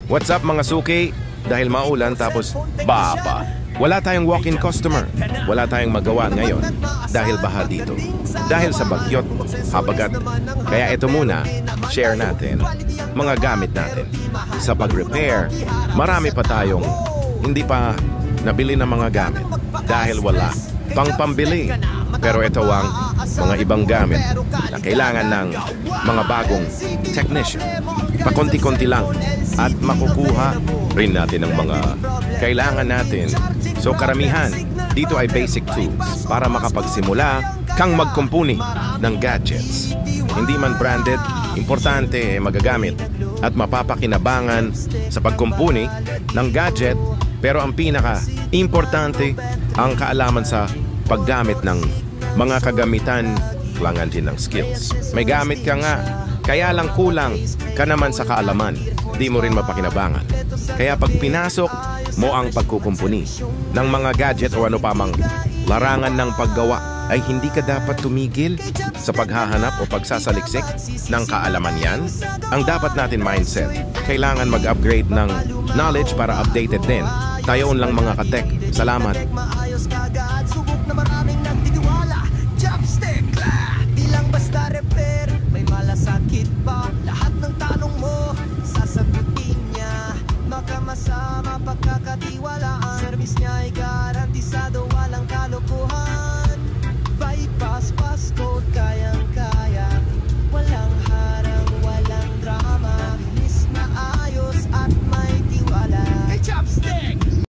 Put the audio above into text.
What's up mga suki? Dahil maulan tapos baba. Wala tayong walk-in customer. Wala tayong magawa ngayon dahil baha dito. Dahil sa bagyot, habagat. Kaya ito muna, share natin mga gamit natin. Sa pag-repair, marami pa tayong hindi pa nabili ng mga gamit dahil wala pang pambili. Pero ito ang mga ibang gamit na kailangan ng mga bagong technician. Pakonti-konti lang at makukuha rin natin ang mga kailangan natin. So karamihan, dito ay basic tools para makapagsimula kang magkumpuni ng gadgets. Hindi man branded, importante magagamit at mapapakinabangan sa pagkumpuni ng gadget. Pero ang pinaka-importante ang kaalaman sa paggamit ng mga kagamitan, kailangan din ng skills. May gamit ka nga, kaya lang kulang ka naman sa kaalaman, di mo rin mapakinabangan. Kaya pag pinasok mo ang pagkukumpuni ng mga gadget o ano pa mang larangan ng paggawa, ay hindi ka dapat tumigil sa paghahanap o pagsasaliksik ng kaalaman yan. Ang dapat natin mindset, kailangan mag-upgrade ng knowledge para updated din. Tayo lang mga ka-tech. Salamat. Di lang basta repair, may malasakit pa. Lahat ng tanong mo, sasagutin niya. Makamasama, pagkakatiwalaan.